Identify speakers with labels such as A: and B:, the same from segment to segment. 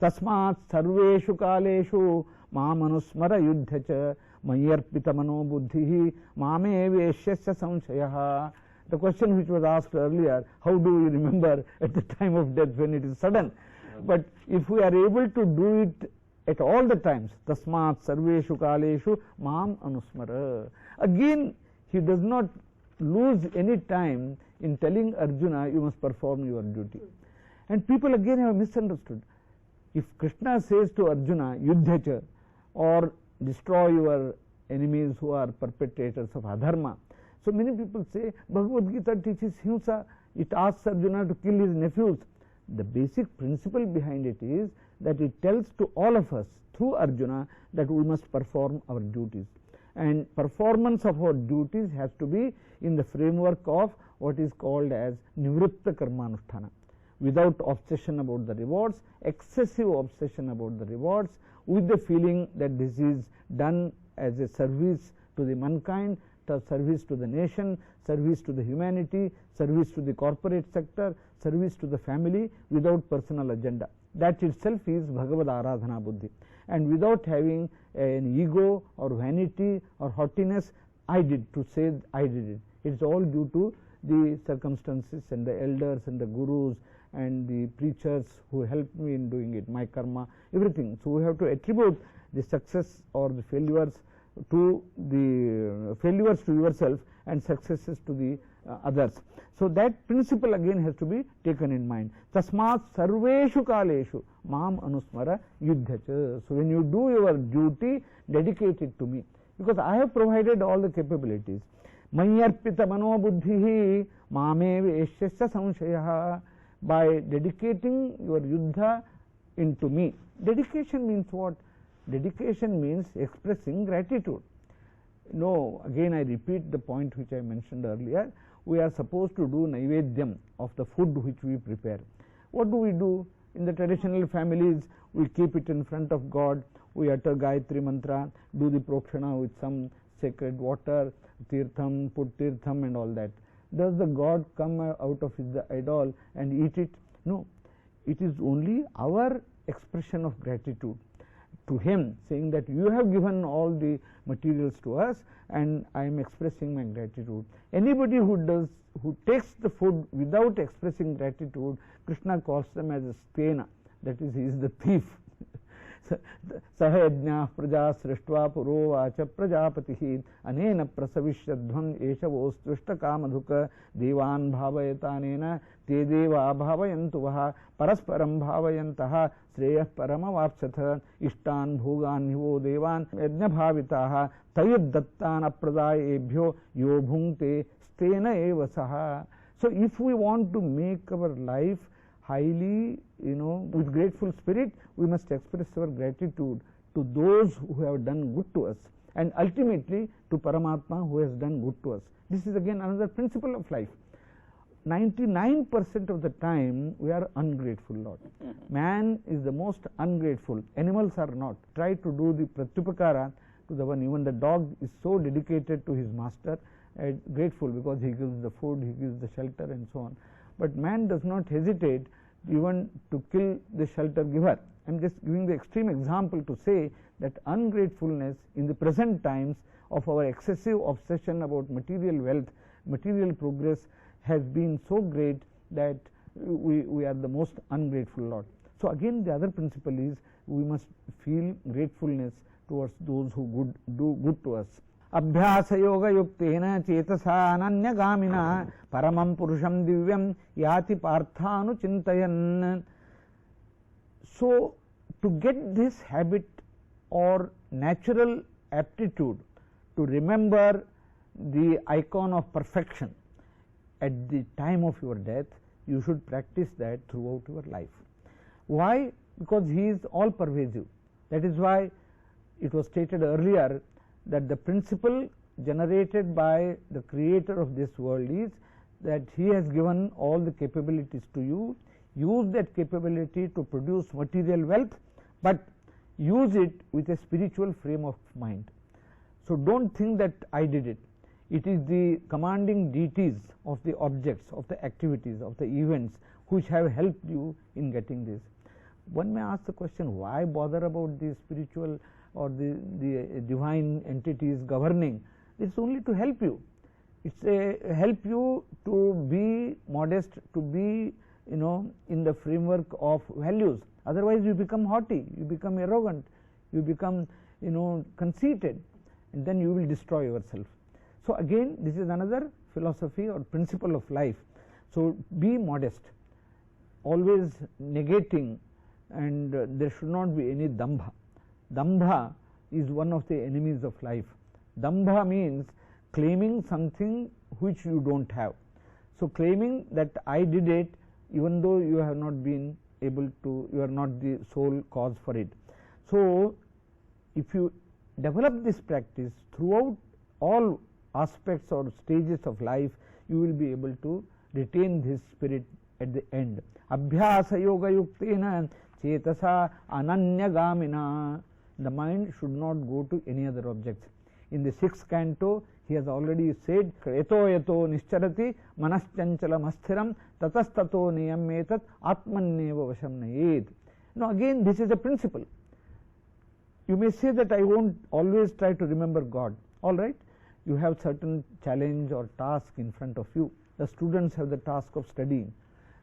A: Tasmat sarveshu kaleshu mamanusmara yuddhacha mayarpita mano buddhihi mame veshyasya samshayaha. The question which was asked earlier, how do we remember at the time of death when it is sudden? But if we are able to do it at all the times, tasmat sarveshu kaleshu mam anusmara. Again, he does not lose any time in telling Arjuna, you must perform your duty. And people again have misunderstood. If Krishna says to Arjuna, yuddhacha, or destroy your enemies who are perpetrators of adharma. So many people say Bhagavad-Gita teaches himsa, it asks Arjuna to kill his nephews. The basic principle behind it is that it tells to all of us through Arjuna that we must perform our duties. And performance of our duties has to be in the framework of what is called as nivritta karmanusthana, without obsession about the rewards, excessive obsession about the rewards, with the feeling that this is done as a service to the mankind, service to the nation, service to the humanity, service to the corporate sector, service to the family, without personal agenda. That itself is Bhagavad Aradhana Buddhi. And without having an ego or vanity or haughtiness, I did, to say I did it. It is all due to the circumstances and the elders and the gurus and the preachers who helped me in doing it, my karma, everything. So we have to attribute the success or the failures to yourself and successes to the others. So that principle again has to be taken in mind. Tasmat sarveshu kaleshu mam anusmara yuddhacha. So when you do your duty, dedicate it to me, because I have provided all the capabilities. Mayarpita mano buddhihi mame veshyasya samshayaha. By dedicating your yuddha into me. Dedication means what? Dedication means expressing gratitude. No, again I repeat the point which I mentioned earlier. We are supposed to do naivedyam of the food which we prepare. What do? In the traditional families, we keep it in front of God, we utter Gayatri mantra, do the prokshana with some sacred water, tirtham, put tirtham and all that. Does the God come out of the idol and eat it? No. It is only our expression of gratitude to him, saying that you have given all the materials to us and I am expressing my gratitude. Anybody who takes the food without expressing gratitude, Krishna calls them as a stena, that is, he is the thief. Sahajna praja srishtva puro vacha prajapatihi anena prasavishyadhvam eshavostrushta kamadhuka devan bhavayatanena te deva bhavayantuvaha parasparam bhavayantaha shreyah paramavapsatha ishtan bhogan nivo devan yajna bhavitaha tayuddattan apradayebhyo yo bhungte stena eva saha. So if we want to make our life highly, with grateful spirit, we must express our gratitude to those who have done good to us, and ultimately to Paramatma who has done good to us. This is again another principle of life. 99% of the time we are ungrateful, Lord. Man is the most ungrateful. Animals are not. Try to do the pratyupakara to the one. Even the dog is so dedicated to his master, grateful because he gives the food, he gives the shelter and so on. But man does not hesitate even to kill the shelter giver. I am just giving the extreme example to say that ungratefulness in the present times of our excessive obsession about material wealth, material progress has been so great that we are the most ungrateful lot. So again the other principle is we must feel gratefulness towards those who do good to us. Abhyasa yoga yuktena chetasa ananyagamina paramam purusham divyam yati parthanu chintayan. So to get this habit or natural aptitude to remember the icon of perfection at the time of your death, you should practice that throughout your life. Why? Because he is all pervasive. That is why it was stated earlier that the principle generated by the creator of this world is that he has given all the capabilities to you. Use that capability to produce material wealth, but use it with a spiritual frame of mind. So don't think that I did it. It is the commanding deities of the objects, of the activities, of the events which have helped you in getting this. One may ask the question, why bother about the spiritual or the divine entities governing? It's only to help you. It's a help you to be modest, to be, you know, in the framework of values. Otherwise you become haughty, you become arrogant, you become, you know, conceited, and then you will destroy yourself. So again, this is another philosophy or principle of life. So be modest, always negating, and there should not be any dambha. Dambha is one of the enemies of life. Dambha means claiming something which you don't have. So claiming that I did it, even though you have not been able to, you are not the sole cause for it. So if you develop this practice throughout all aspects or stages of life, you will be able to retain this spirit at the end. Abhyasa yoga yuktena chetasa ananyagamina. The mind should not go to any other objects. In the 6th canto, he has already said, Yato yato nischarati manaschanchalam asthiram tatastato niyammetat atmanneva vasham nayet. Now again, this is a principle. You may say that I won't always try to remember God. All right, you have certain challenge or task in front of you. The students have the task of studying.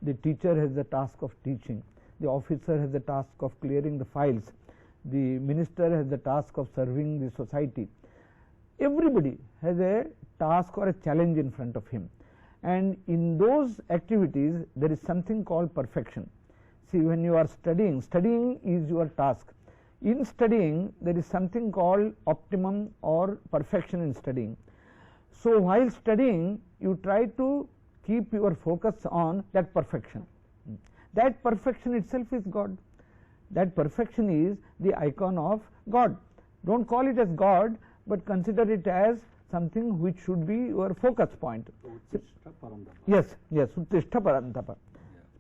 A: The teacher has the task of teaching. The officer has the task of clearing the files. The minister has the task of serving the society. Everybody has a task or a challenge in front of him, and in those activities there is something called perfection. See, when you are studying, studying is your task. In studying there is something called optimum or perfection in studying. So while studying, you try to keep your focus on that perfection. That perfection itself is God. That perfection is the icon of God. Don't call it as God, but consider it as something which should be your focus point. Yes, yes, Uttishta Parantapa.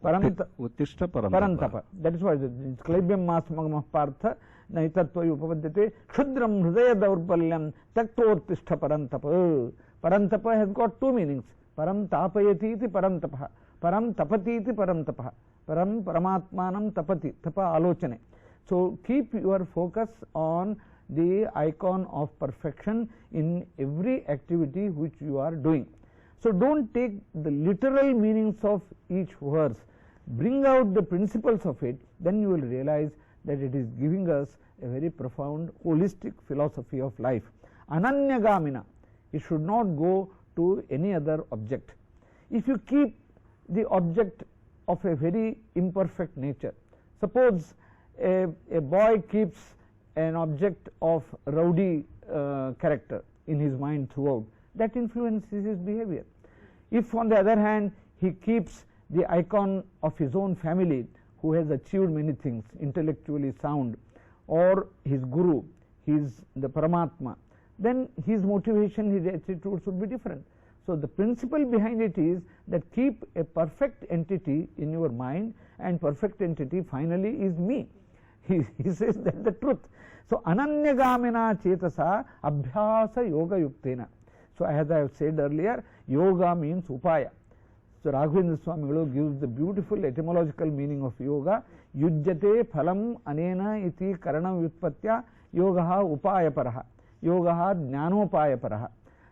B: Uttishta
A: Parantapa. That is why it's Klaibyam Masmagmah Partha Naitatva Upapadyate Kshudram Hridaya Daurpalyam Taktortishta Parantapa. Parantapa has got two meanings. Param Tapayati iti Parantapa. Param Tapati iti Parantapa. Param Paramatmanam Tapati. Tapa Alochane. So keep your focus on the icon of perfection in every activity which you are doing. So don't take the literal meanings of each verse. Bring out the principles of it, then you will realize that it is giving us a very profound holistic philosophy of life. Ananyagamina, it should not go to any other object. If you keep the object of a very imperfect nature, suppose a boy keeps an object of rowdy character in his mind throughout, that influences his behavior. If on the other hand he keeps the icon of his own family who has achieved many things, intellectually sound, or his guru, the Paramatma, then his motivation, his attitudes would be different. So the principle behind it is that keep a perfect entity in your mind, and perfect entity finally is me. He says that's the truth. So ananyagamina chetasa abhyasa yoga yuktena. So as I have said earlier, yoga means upaya. So Raghavendra Swami gives the beautiful etymological meaning of yoga. Yujjate phalam anena iti karanam vyutpatya yogaha upaya paraha. Yogaha jnanopaya paraha.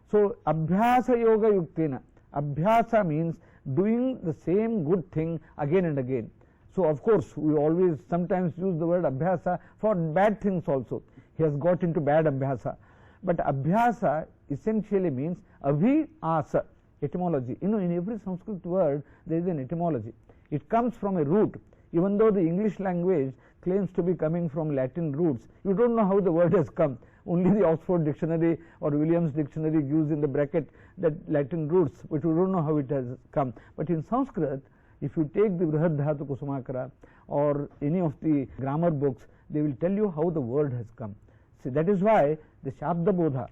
A: So abhyasa yoga yuktena. Abhyasa means doing the same good thing again and again. So of course we always sometimes use the word abhyasa for bad things also. He has got into bad abhyasa. But abhyasa essentially means abhi-asa, etymology. You know, in every Sanskrit word there is an etymology. It comes from a root. Even though the English language claims to be coming from Latin roots, you don't know how the word has come. Only the Oxford Dictionary or Williams Dictionary gives in the bracket that Latin roots, but you don't know how it has come. But in Sanskrit, if you take the Brihad Dhatu Kusumakara or any of the grammar books, they will tell you how the word has come. See, that is why the Shabda Bodha,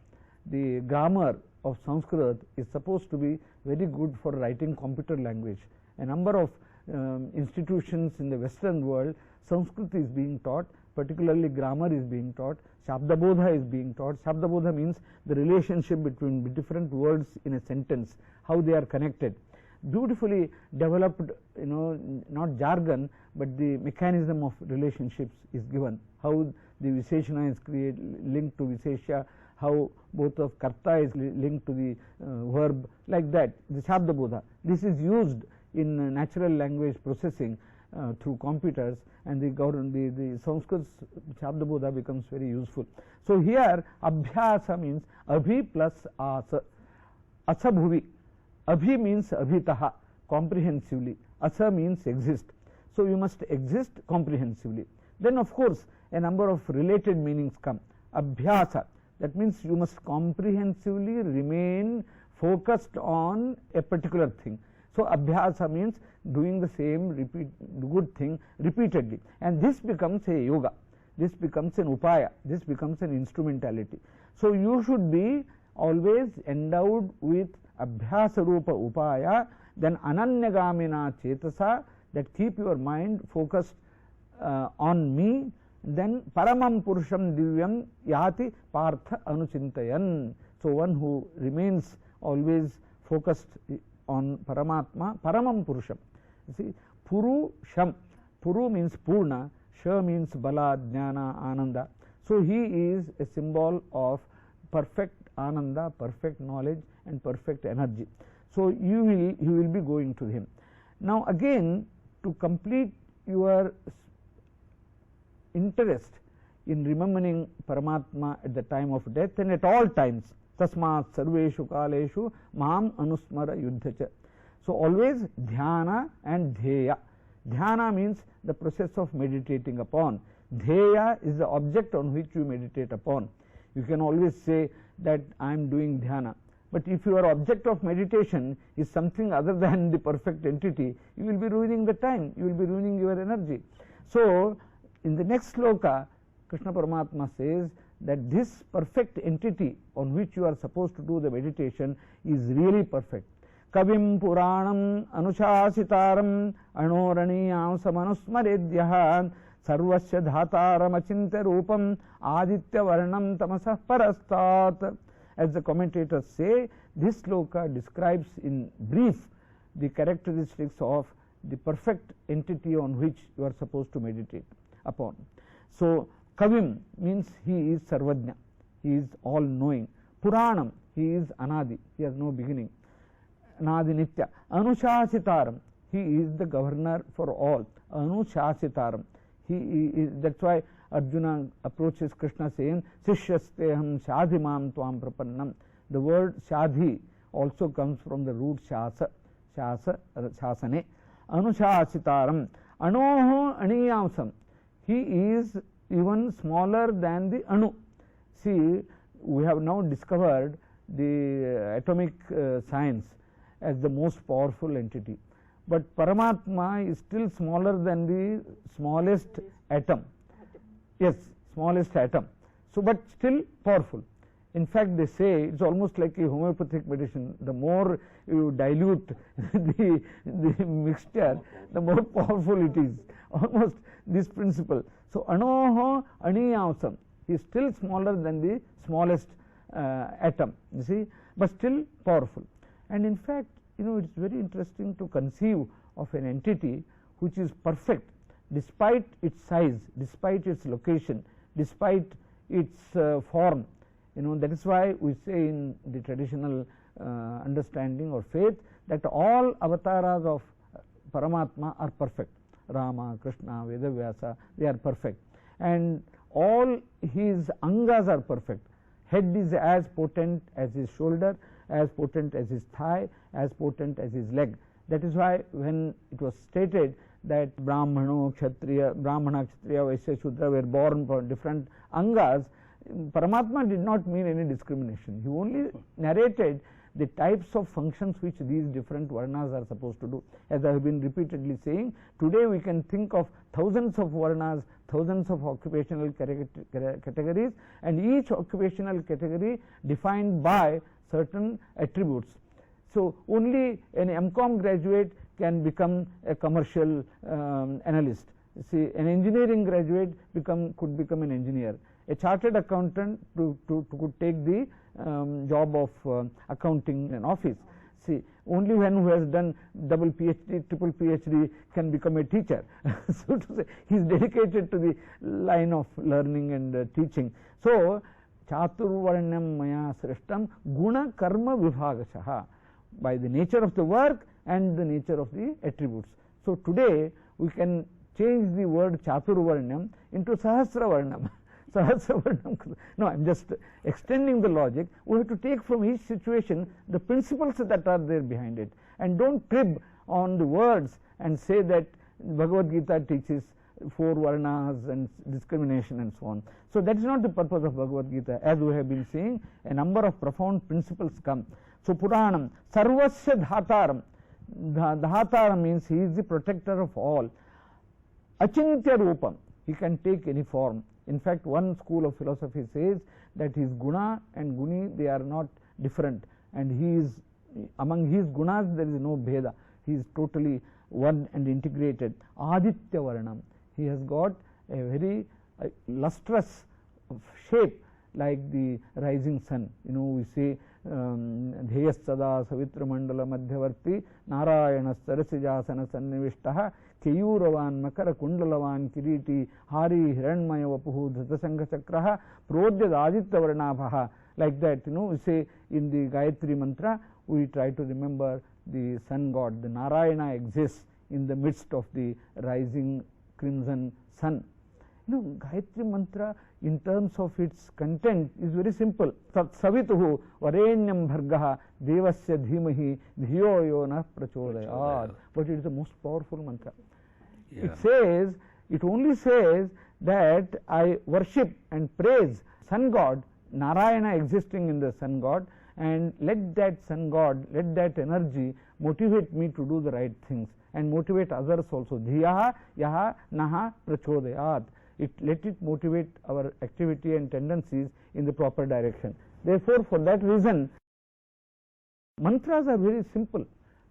A: the grammar of Sanskrit, is supposed to be very good for writing computer language. A number of institutions in the Western world, Sanskrit is being taught, particularly grammar is being taught, Shabda Bodha is being taught. Shabda Bodha means the relationship between different words in a sentence, how they are connected. beautifully developed, not jargon, but the mechanism of relationships is given. How the Visheshana is linked to Vishesha, how both of karta is linked to the verb, like that, the Shabda Bodha. This is used in natural language processing through computers, and the Sanskrit Shabda Bodha becomes very useful. So here Abhyasa means Abhi plus Asa. Asa Bhuvi. Abhi means Abhitaha, comprehensively. Asa means exist. So you must exist comprehensively. Then of course a number of related meanings come. Abhyasa, that means you must comprehensively remain focused on a particular thing. So Abhyasa means doing the same good thing repeatedly, and this becomes a yoga, this becomes an upaya, this becomes an instrumentality. So you should be always endowed with Abhyasa Rupa Upaya, then Ananyagamina Chetasa, that keep your mind focused on me. Then Paramam Purusham Divyam Yati Partha Anuchintayan. So one who remains always focused on Paramatma, Paramam Purusham. You see, Puru Sham. Puru means Purna, Sha means Bala, Jnana, Ananda. So he is a symbol of perfect Ananda, perfect knowledge, and perfect energy. So you will be going to him. Now again, to complete your interest in remembering Paramatma at the time of death and at all times, Tasmat Sarveshu Kaleshu Mam Anusmara Yuddhacha. So always Dhyana and Dheya. Dhyana means the process of meditating upon. Dheya is the object on which you meditate upon. You can always say that I am doing dhyana, but if your object of meditation is something other than the perfect entity, you will be ruining the time, you will be ruining your energy. So in the next sloka, Krishna Paramatma says that this perfect entity on which you are supposed to do the meditation is really perfect. Kavim Puranam Anushasitaram Anoraniyam Samanusmaredyaha Sarvasya Dhataram Achintya Rupam Aditya Varnam Tamasah Parastat. As the commentators say, this sloka describes in brief the characteristics of the perfect entity on which you are supposed to meditate upon. So Kavim means he is Sarvajna, he is all knowing. Puranam, he is Anadi, he has no beginning. Anadi Nitya. Anushasitaram, he is the governor for all. Anushasitaram, he is, that's why Arjuna approaches Krishna saying, Sishyasteham Shadhimam Tvam Prapannam. The word Shadhi also comes from the root Shasa, Shasane. Anushasitaram. Anoho Aniyamsam, he is even smaller than the Anu. See, we have now discovered the atomic science as the most powerful entity, but Paramatma is still smaller than the smallest atom. Yes, smallest atom. So but still powerful. In fact, they say it's almost like a homeopathic medicine. The more you dilute the mixture, the more powerful it is. Almost this principle. So Anoho Aniyamsam, he is still smaller than the smallest atom, you see, but still powerful. And in fact, it's very interesting to conceive of an entity which is perfect despite its size, despite its location, despite its form. That is why we say in the traditional understanding or faith that all avatars of Paramatma are perfect. Rama, Krishna, Vedavyasa, they are perfect, and all his angas are perfect. Head is as potent as his shoulder, as potent as his thigh, as potent as his leg. That is why when it was stated that Brahmana, Kshatriya, Vaishya, Shudra were born from different angas, Paramatma did not mean any discrimination. He only narrated the types of functions which these different varnas are supposed to do. As I have been repeatedly saying, today we can think of thousands of varnas, thousands of occupational categories, and each occupational category defined by certain attributes. So only an MCom graduate can become a commercial analyst. See, an engineering graduate could become an engineer. A chartered accountant could take the job of accounting in an office. See, only one who has done double PhD, triple PhD can become a teacher. So to say, he is dedicated to the line of learning and teaching. So chaturvarnyam maya srishtam guna karma vibhagashaha, by the nature of the work and the nature of the attributes. So today we can change the word chaturvarnyam into sahasravarnam. No, I am just extending the logic. We have to take from each situation the principles that are there behind it, and don't crib on the words and say that Bhagavad Gita teaches 4 varnas and discrimination and so on. So that is not the purpose of Bhagavad Gita. As we have been saying, a number of profound principles come. So Puranam sarvasya dhataram. Dhataram means he is the protector of all. Achintya rupam, he can take any form. In fact, one school of philosophy says that his guna and guni, they are not different, and he is, among his gunas there is no bheda. He is totally one and integrated. Aditya varnam, he has got a very lustrous shape like the rising sun. You know, we say dheyas sada savitra mandala madhyavarti narayana sarasijasana sannivishtaha Keyuravan makara kundalavan kiriti hari hiranmaya vapuhu dhritasangha chakraha prodhyad aditya varnabhaha. Like that, you know, we say in the Gayatri mantra, we try to remember the sun god. The Narayana exists in the midst of the rising crimson sun. You know, Gayatri mantra in terms of its content is very simple. Tat savituhu varenyam bhargaha devasya dhimahi dhiyo yo na prachodayat. But it is the most powerful mantra. Yeah. It says, it only says that I worship and praise sun god, Narayana existing in the sun god, and let that sun god, let that energy motivate me to do the right things and motivate others also. Dhiyaha yaha naha prachodayat. Let it motivate our activity and tendencies in the proper direction. Therefore, for that reason, mantras are very simple,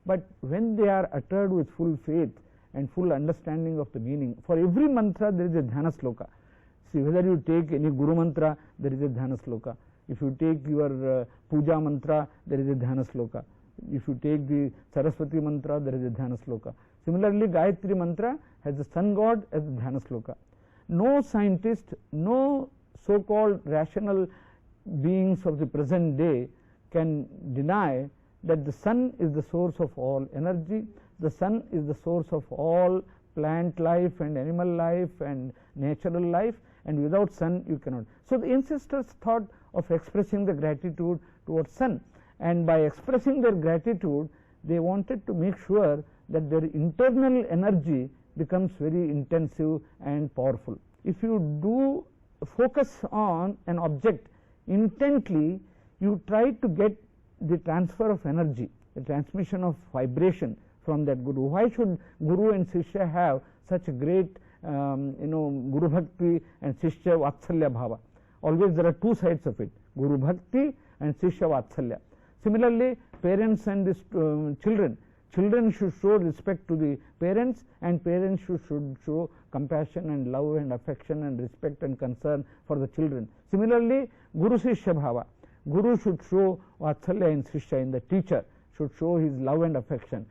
A: but when they are uttered with full faith and full understanding of the meaning, for every mantra there is a dhyana sloka. See, whether you take any guru mantra, there is a dhyana sloka. If you take your puja mantra, there is a dhyana sloka. If you take the Saraswati mantra, there is a dhyana sloka. Similarly, Gayatri mantra has the sun god as the dhyana sloka. No scientist, no so-called rational beings of the present day can deny that the sun is the source of all energy, the sun is the source of all plant life and animal life and natural life, and without sun you cannot. So the ancestors thought of expressing the gratitude towards sun, and by expressing their gratitude they wanted to make sure that their internal energy becomes very intensive and powerful. If you do focus on an object intently, you try to get the transfer of energy, the transmission of vibration from that guru. Why should guru and shishya have such a great guru bhakti and shishya vatsalya bhava? Always there are two sides of it, guru bhakti and shishya vatsalya. Similarly, parents and children. Children should show respect to the parents, and parents should show compassion and love and affection and respect and concern for the children. Similarly, Guru Shishya Bhava. Guru should show Vatsalya in Shishya, in the teacher, should show his love and affection.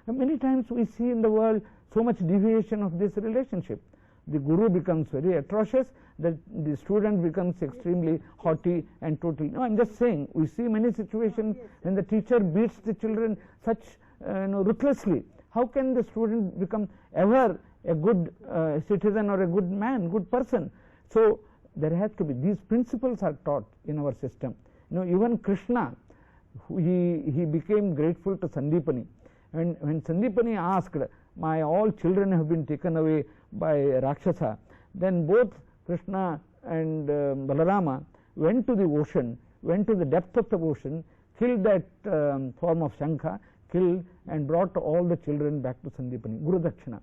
A: Many times we see in the world so much deviation of this relationship. The Guru becomes very atrocious, that the student becomes extremely haughty and totally. No, I am just saying, we see many situations when the teacher beats the children such ruthlessly. How can the student become ever a good citizen or a good man, good person? So there has to be, these principles are taught in our system. Even Krishna, he became grateful to Sandipani. And when Sandipani asked, my all children have been taken away by Rakshasa, then both Krishna and Balarama went to the ocean, went to the depth of the ocean, killed that form of Shankha, killed and brought all the children back to Sandipani, Guru Dakshina.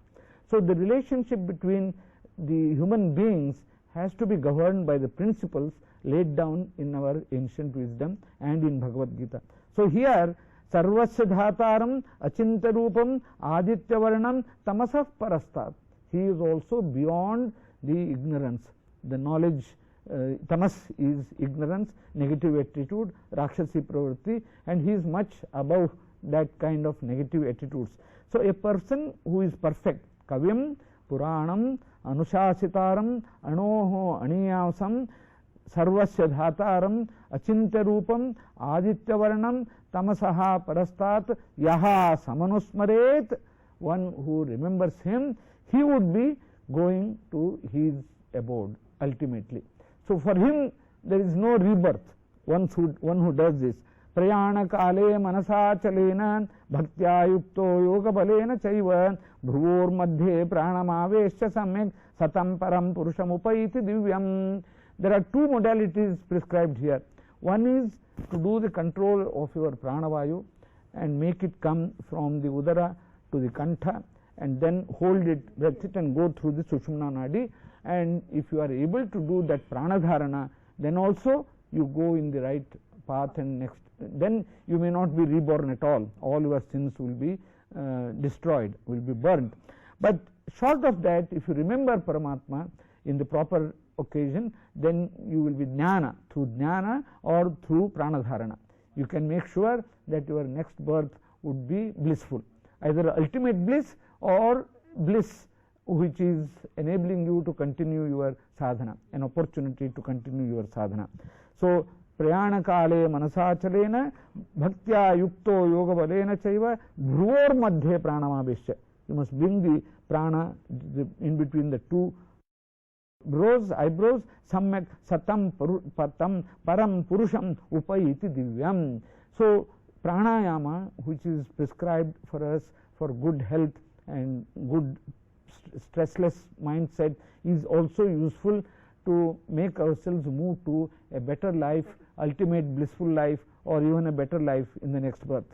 A: So the relationship between the human beings has to be governed by the principles laid down in our ancient wisdom and in Bhagavad Gita. So here, Sarvasya Dhataram Achintarupam Aditya Varnam Tamasah Parastat. He is also beyond the ignorance, the knowledge. Tamas is ignorance, negative attitude, Rakshasi pravritti, and he is much above that kind of negative attitudes. So a person who is perfect, kavyam puranam anushasitaram anoho aniyasam sarvasya dhataram achintya rupam aditya varnam tamasaha parastat yaha samanusmaret. One who remembers him, he would be going to his abode ultimately. So for him there is no rebirth. One who does this. Prayana kale manasa chalena bhaktya yukto yoga balena chaiva bhruvor madhye pranamavesya samyak satam param purusham upaiti divyam. There are two modalities prescribed here. One is to do the control of your pranavayu and make it come from the udara to the kantha, and then hold it, breath it, and go through the sushumna nadi. And if you are able to do that pranadharana, then also you go in the right path, and next then you may not be reborn at all. All your sins will be destroyed, will be burned. But short of that, if you remember Paramatma in the proper occasion, then you will be jnana, through jnana or through pranadharana. You can make sure that your next birth would be blissful, either ultimate bliss or bliss which is enabling you to continue your sadhana, an opportunity to continue your sadhana. So prayana kale manasachalena bhaktya yukto yoga balena chaiva bhruvor madhye pranamavesya. You must bring the prana in between the two eyebrows, samyak satam patam param purusham upayiti divyam. So pranayama, which is prescribed for us for good health and good stressless mindset, is also useful to make ourselves move to a better life, ultimate blissful life, or even a better life in the next birth.